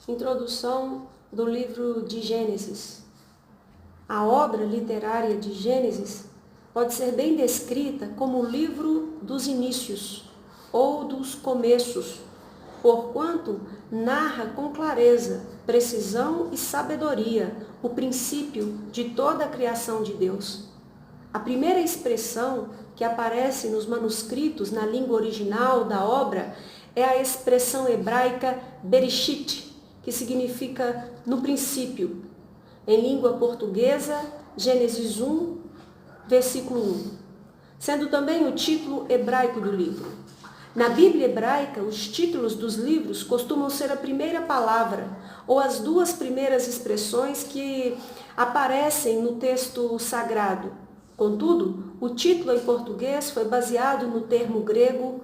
Introdução do livro de Gênesis. A obra literária de Gênesis pode ser bem descrita como o livro dos inícios ou dos começos, porquanto narra com clareza, precisão e sabedoria o princípio de toda a criação de Deus. A primeira expressão que aparece nos manuscritos na língua original da obra é a expressão hebraica Bereshit, que significa no princípio. Em língua portuguesa, Gênesis 1, versículo 1, sendo também o título hebraico do livro. Na Bíblia hebraica, os títulos dos livros costumam ser a primeira palavra ou as duas primeiras expressões que aparecem no texto sagrado. Contudo, o título em português foi baseado no termo grego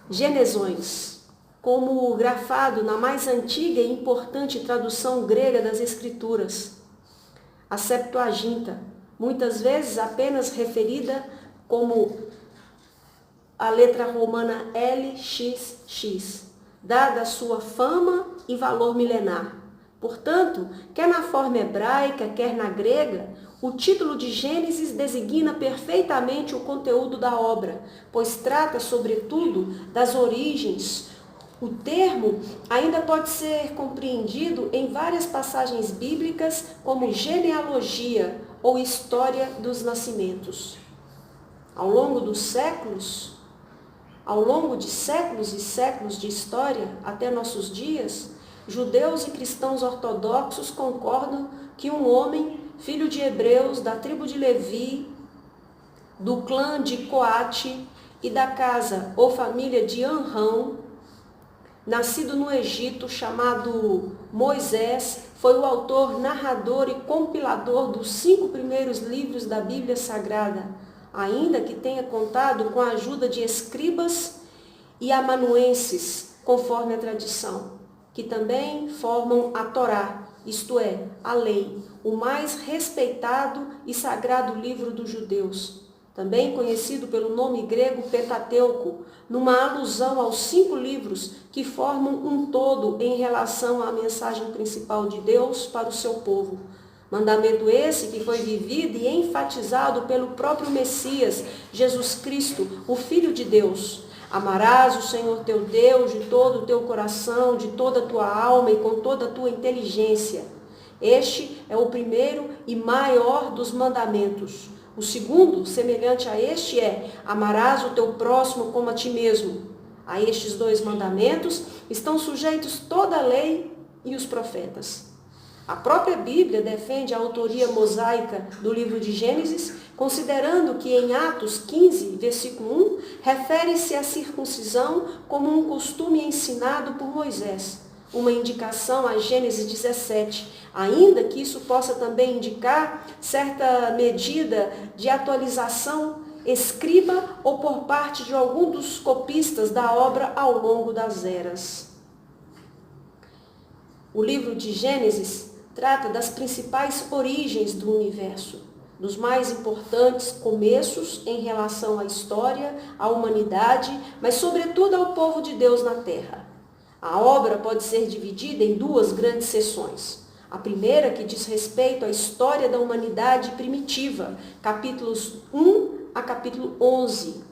Genesões, como grafado na mais antiga e importante tradução grega das Escrituras, a Septuaginta, muitas vezes apenas referida como a letra romana LXX, dada a sua fama e valor milenar. Portanto, quer na forma hebraica, quer na grega, o título de Gênesis designa perfeitamente o conteúdo da obra, pois trata, sobretudo, das origens. O termo ainda pode ser compreendido em várias passagens bíblicas como genealogia ou história dos nascimentos. Ao longo de séculos e séculos de história, até nossos dias, judeus e cristãos ortodoxos concordam que um homem, filho de hebreus, da tribo de Levi, do clã de Coate e da casa ou família de Amrão, nascido no Egito, chamado Moisés, foi o autor, narrador e compilador dos 5 primeiros livros da Bíblia Sagrada, ainda que tenha contado com a ajuda de escribas e amanuenses, conforme a tradição, que também formam a Torá, isto é, a lei, o mais respeitado e sagrado livro dos judeus, também conhecido pelo nome grego Pentateuco, numa alusão aos 5 livros que formam um todo em relação à mensagem principal de Deus para o seu povo. Mandamento esse que foi vivido e enfatizado pelo próprio Messias, Jesus Cristo, o Filho de Deus. Amarás o Senhor teu Deus de todo o teu coração, de toda a tua alma e com toda a tua inteligência. Este é o primeiro e maior dos mandamentos. O segundo, semelhante a este, é: amarás o teu próximo como a ti mesmo. A estes 2 mandamentos estão sujeitos toda a lei e os profetas. A própria Bíblia defende a autoria mosaica do livro de Gênesis, considerando que em Atos 15, versículo 1, refere-se à circuncisão como um costume ensinado por Moisés, uma indicação a Gênesis 17, ainda que isso possa também indicar certa medida de atualização escriba ou por parte de algum dos copistas da obra ao longo das eras. O livro de Gênesis trata das principais origens do universo, dos mais importantes começos em relação à história, à humanidade, mas sobretudo ao povo de Deus na terra. A obra pode ser dividida em 2 grandes seções. A primeira, que diz respeito à história da humanidade primitiva, capítulos 1 a capítulo 11.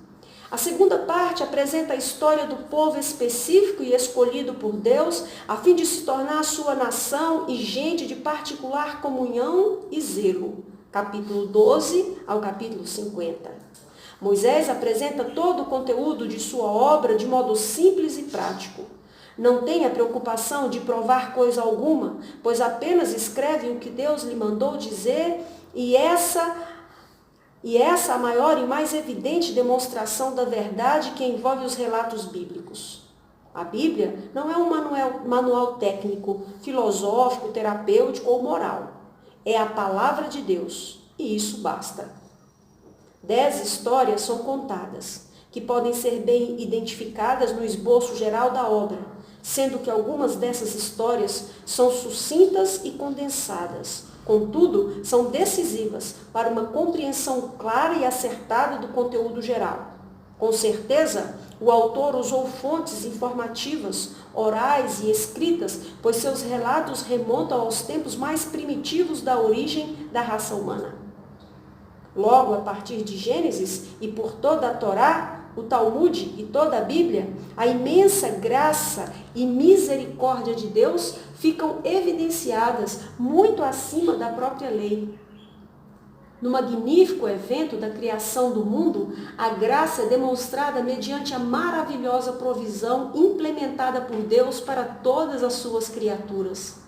A segunda parte apresenta a história do povo específico e escolhido por Deus, a fim de se tornar a sua nação e gente de particular comunhão e zelo, capítulo 12 ao capítulo 50. Moisés apresenta todo o conteúdo de sua obra de modo simples e prático. Não tem a preocupação de provar coisa alguma, pois apenas escreve o que Deus lhe mandou dizer, e essa a maior e mais evidente demonstração da verdade que envolve os relatos bíblicos. A Bíblia não é um manual técnico, filosófico, terapêutico ou moral. É a palavra de Deus, e isso basta. 10 histórias são contadas, que podem ser bem identificadas no esboço geral da obra, sendo que algumas dessas histórias são sucintas e condensadas. Contudo, são decisivas para uma compreensão clara e acertada do conteúdo geral. Com certeza, o autor usou fontes informativas, orais e escritas, pois seus relatos remontam aos tempos mais primitivos da origem da raça humana. Logo, a partir de Gênesis e por toda a Torá, o Talmud e toda a Bíblia, a imensa graça e misericórdia de Deus ficam evidenciadas muito acima da própria lei. No magnífico evento da criação do mundo, a graça é demonstrada mediante a maravilhosa provisão implementada por Deus para todas as suas criaturas.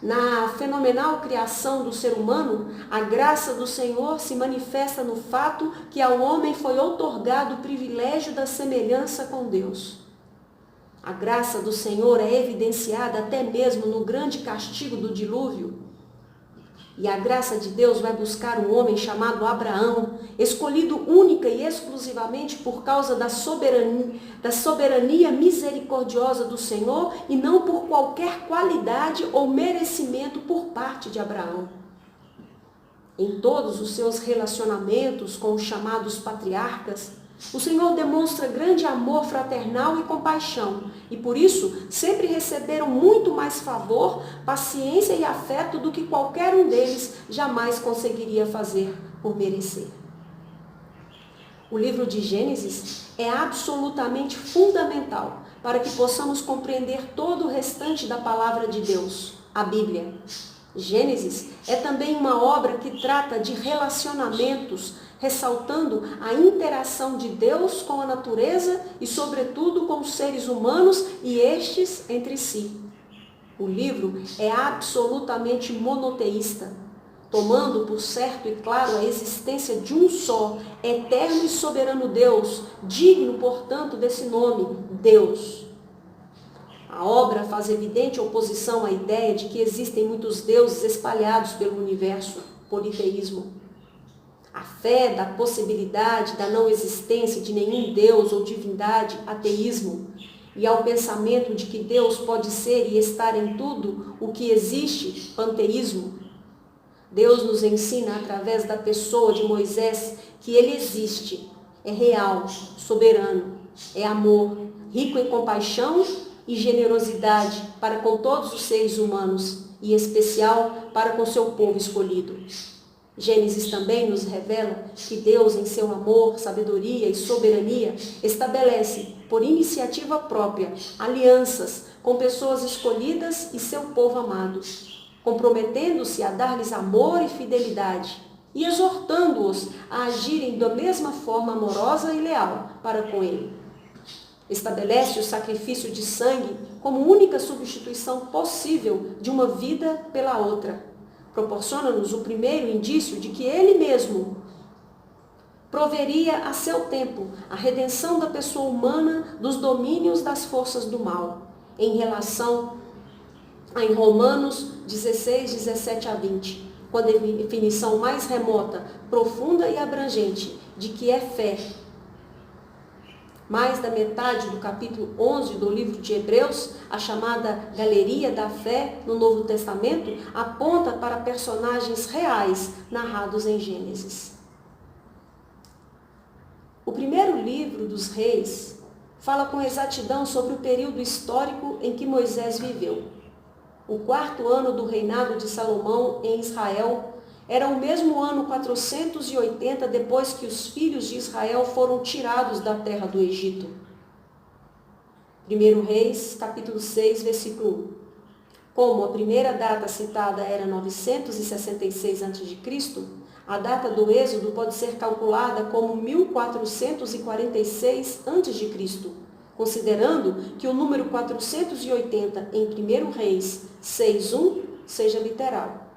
Na fenomenal criação do ser humano, a graça do Senhor se manifesta no fato que ao homem foi outorgado o privilégio da semelhança com Deus. A graça do Senhor é evidenciada até mesmo no grande castigo do dilúvio. E a graça de Deus vai buscar um homem chamado Abraão, escolhido única e exclusivamente por causa da soberania misericordiosa do Senhor e não por qualquer qualidade ou merecimento por parte de Abraão. Em todos os seus relacionamentos com os chamados patriarcas, o Senhor demonstra grande amor fraternal e compaixão, e por isso sempre receberam muito mais favor, paciência e afeto do que qualquer um deles jamais conseguiria fazer por merecer. O livro de Gênesis é absolutamente fundamental para que possamos compreender todo o restante da palavra de Deus, a Bíblia. Gênesis é também uma obra que trata de relacionamentos, ressaltando a interação de Deus com a natureza e, sobretudo, com os seres humanos e estes entre si. O livro é absolutamente monoteísta, tomando por certo e claro a existência de um só, eterno e soberano Deus, digno, portanto, desse nome, Deus. A obra faz evidente oposição à ideia de que existem muitos deuses espalhados pelo universo, politeísmo. A fé da possibilidade da não existência de nenhum Deus ou divindade, ateísmo, e ao pensamento de que Deus pode ser e estar em tudo o que existe, panteísmo. Deus nos ensina através da pessoa de Moisés que ele existe, é real, soberano, é amor, rico em compaixão e generosidade para com todos os seres humanos, e em especial para com seu povo escolhido. Gênesis também nos revela que Deus, em seu amor, sabedoria e soberania, estabelece, por iniciativa própria, alianças com pessoas escolhidas e seu povo amado, comprometendo-se a dar-lhes amor e fidelidade e exortando-os a agirem da mesma forma amorosa e leal para com ele. Estabelece o sacrifício de sangue como única substituição possível de uma vida pela outra. Proporciona-nos o primeiro indício de que ele mesmo proveria a seu tempo a redenção da pessoa humana dos domínios das forças do mal, em relação a em Romanos 16, 17 a 20, com a definição mais remota, profunda e abrangente de que é fé. Mais da metade do capítulo 11 do livro de Hebreus, a chamada Galeria da Fé no Novo Testamento, aponta para personagens reais narrados em Gênesis. O primeiro livro dos Reis fala com exatidão sobre o período histórico em que Moisés viveu. O 4º ano do reinado de Salomão em Israel era o mesmo ano 480 depois que os filhos de Israel foram tirados da terra do Egito. 1 Reis, capítulo 6, versículo 1. Como a primeira data citada era 966 a.C., a data do êxodo pode ser calculada como 1446 a.C., considerando que o número 480 em 1 Reis 6:1 seja literal.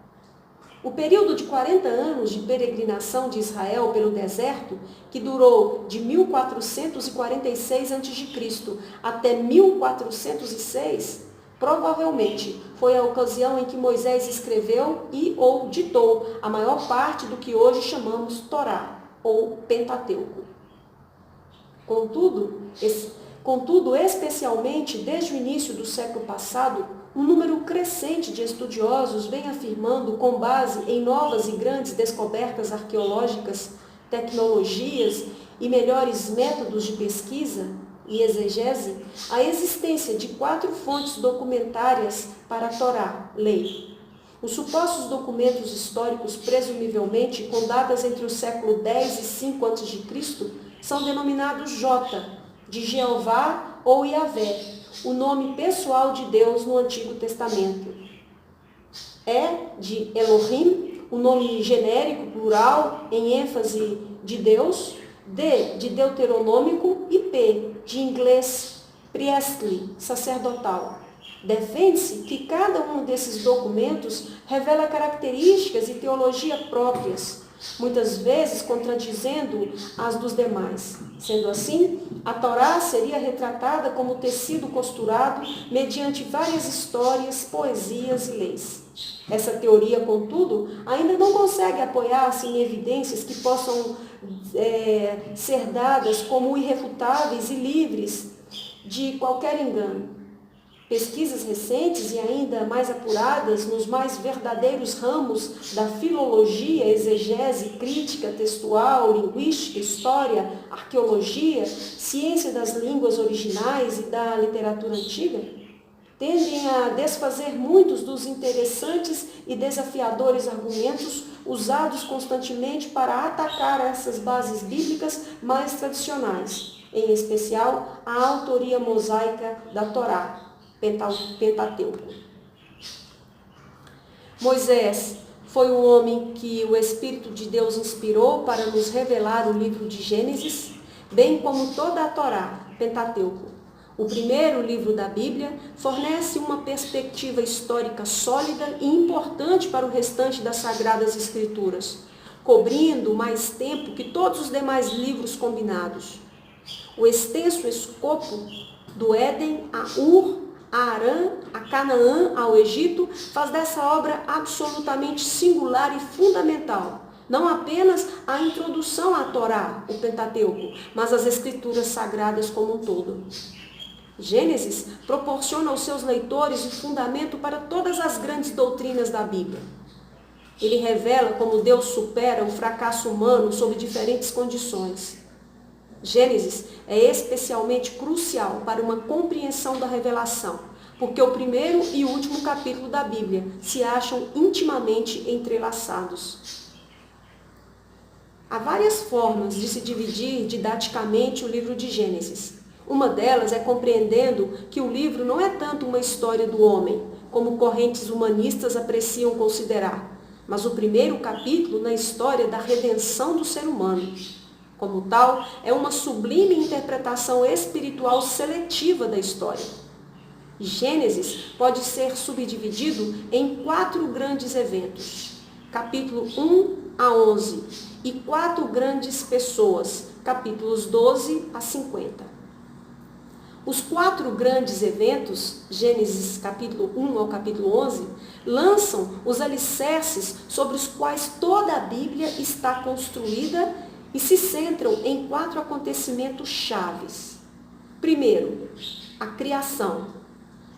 O período de 40 anos de peregrinação de Israel pelo deserto, que durou de 1446 a.C. até 1406, provavelmente foi a ocasião em que Moisés escreveu e ou ditou a maior parte do que hoje chamamos Torá, ou Pentateuco. Contudo, especialmente desde o início do século passado, um número crescente de estudiosos vem afirmando, com base em novas e grandes descobertas arqueológicas, tecnologias e melhores métodos de pesquisa e exegese, a existência de 4 fontes documentárias para a Torá, lei. Os supostos documentos históricos, presumivelmente com datas entre o século 10 e 5 a.C., são denominados J, de Jeová ou Yahvé, o nome pessoal de Deus no Antigo Testamento. E, de Elohim, o nome genérico, plural, em ênfase de Deus. D, de deuteronômico. E P, de inglês, priestly, sacerdotal. Defende-se que cada um desses documentos revela características e teologia próprias, muitas vezes contradizendo as dos demais. Sendo assim, a Torá seria retratada como tecido costurado mediante várias histórias, poesias e leis. Essa teoria, contudo, ainda não consegue apoiar-se em evidências que possam ser dadas como irrefutáveis e livres de qualquer engano. Pesquisas recentes e ainda mais apuradas nos mais verdadeiros ramos da filologia, exegese, crítica textual, linguística, história, arqueologia, ciência das línguas originais e da literatura antiga, tendem a desfazer muitos dos interessantes e desafiadores argumentos usados constantemente para atacar essas bases bíblicas mais tradicionais, em especial a autoria mosaica da Torá, Pentateuco. Moisés foi o homem que o Espírito de Deus inspirou para nos revelar o livro de Gênesis, bem como toda a Torá, Pentateuco. O primeiro livro da Bíblia fornece uma perspectiva histórica sólida e importante para o restante das Sagradas Escrituras, cobrindo mais tempo que todos os demais livros combinados. O extenso escopo do Éden a Ur, a Arã, a Canaã, ao Egito, faz dessa obra absolutamente singular e fundamental. Não apenas a introdução à Torá, o Pentateuco, mas as Escrituras Sagradas como um todo. Gênesis proporciona aos seus leitores o fundamento para todas as grandes doutrinas da Bíblia. Ele revela como Deus supera o fracasso humano sob diferentes condições. Gênesis é especialmente crucial para uma compreensão da revelação, porque o primeiro e o último capítulo da Bíblia se acham intimamente entrelaçados. Há várias formas de se dividir didaticamente o livro de Gênesis. Uma delas é compreendendo que o livro não é tanto uma história do homem, como correntes humanistas apreciam considerar, mas o primeiro capítulo na história da redenção do ser humano. Como tal, é uma sublime interpretação espiritual seletiva da história. Gênesis pode ser subdividido em 4 grandes eventos, capítulo 1 a 11, e 4 grandes pessoas, capítulos 12 a 50. Os 4 grandes eventos, Gênesis capítulo 1 ao capítulo 11, lançam os alicerces sobre os quais toda a Bíblia está construída e se centram em 4 acontecimentos chaves. Primeiro, a criação.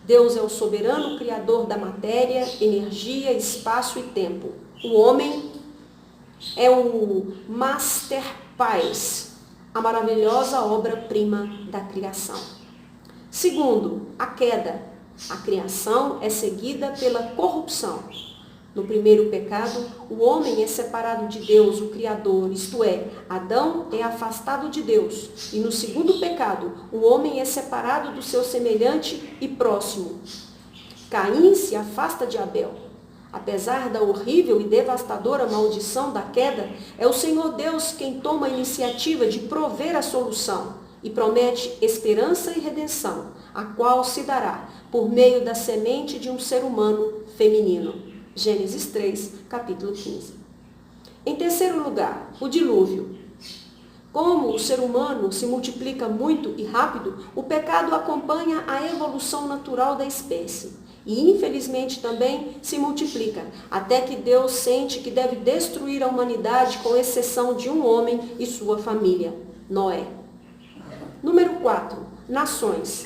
Deus é o soberano criador da matéria, energia, espaço e tempo. O homem é o masterpiece, a maravilhosa obra-prima da criação. Segundo, a queda. A criação é seguida pela corrupção. No primeiro pecado, o homem é separado de Deus, o Criador, isto é, Adão é afastado de Deus. E no segundo pecado, o homem é separado do seu semelhante e próximo. Caim se afasta de Abel. Apesar da horrível e devastadora maldição da queda, é o Senhor Deus quem toma a iniciativa de prover a solução e promete esperança e redenção, a qual se dará por meio da semente de um ser humano feminino. Gênesis 3, capítulo 15. Em terceiro lugar, o dilúvio. Como o ser humano se multiplica muito e rápido, o pecado acompanha a evolução natural da espécie. E infelizmente também se multiplica, até que Deus sente que deve destruir a humanidade com exceção de um homem e sua família, Noé. Número 4. Nações.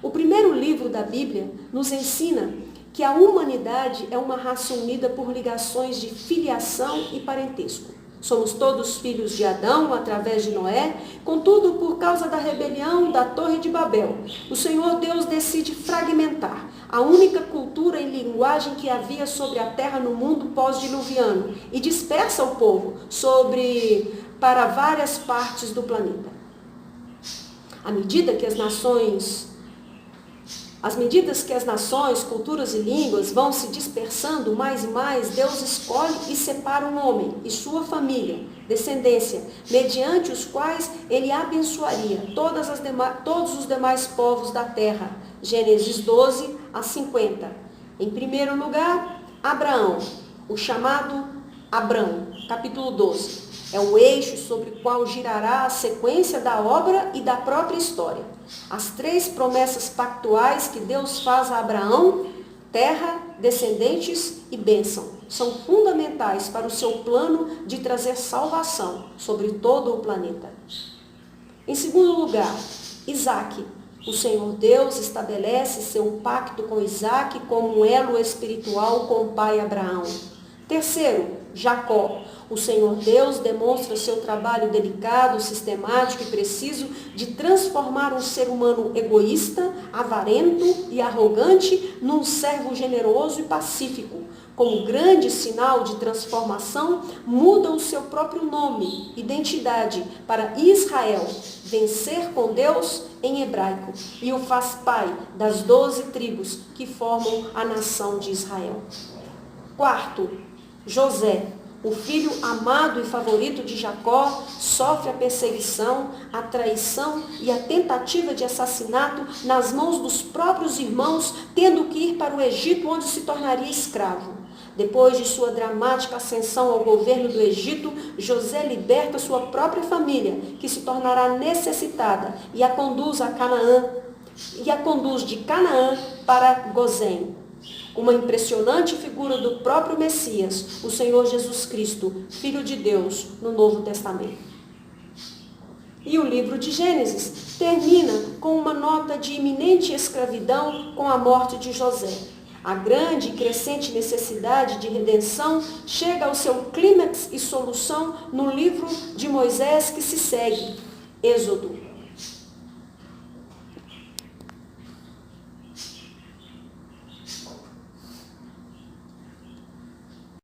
O primeiro livro da Bíblia nos ensina que a humanidade é uma raça unida por ligações de filiação e parentesco. Somos todos filhos de Adão através de Noé, contudo, por causa da rebelião da Torre de Babel, o Senhor Deus decide fragmentar a única cultura e linguagem que havia sobre a terra no mundo pós-diluviano e dispersa o povo para várias partes do planeta. À medida que as nações, culturas e línguas vão se dispersando mais e mais, Deus escolhe e separa um homem e sua família, descendência, mediante os quais ele abençoaria todos os demais povos da terra. Gênesis 12 a 50. Em primeiro lugar, Abraão, o chamado Abrão, capítulo 12. É o eixo sobre o qual girará a sequência da obra e da própria história. As 3 promessas pactuais que Deus faz a Abraão, terra, descendentes e bênção, são fundamentais para o seu plano de trazer salvação sobre todo o planeta. Em segundo lugar, Isaque. O Senhor Deus estabelece seu pacto com Isaque como um elo espiritual com o pai Abraão. Terceiro, Jacó. O Senhor Deus demonstra seu trabalho delicado, sistemático e preciso de transformar um ser humano egoísta, avarento e arrogante num servo generoso e pacífico. Como grande sinal de transformação, muda o seu próprio nome, identidade, para Israel, vencer com Deus em hebraico, e o faz pai das 12 tribos que formam a nação de Israel. Quarto, José. O filho amado e favorito de Jacó sofre a perseguição, a traição e a tentativa de assassinato nas mãos dos próprios irmãos, tendo que ir para o Egito, onde se tornaria escravo. Depois de sua dramática ascensão ao governo do Egito, José liberta sua própria família, que se tornará necessitada, e a conduz de Canaã para Gozém. Uma impressionante figura do próprio Messias, o Senhor Jesus Cristo, Filho de Deus, no Novo Testamento. E o livro de Gênesis termina com uma nota de iminente escravidão com a morte de José. A grande e crescente necessidade de redenção chega ao seu clímax e solução no livro de Moisés que se segue, Êxodo.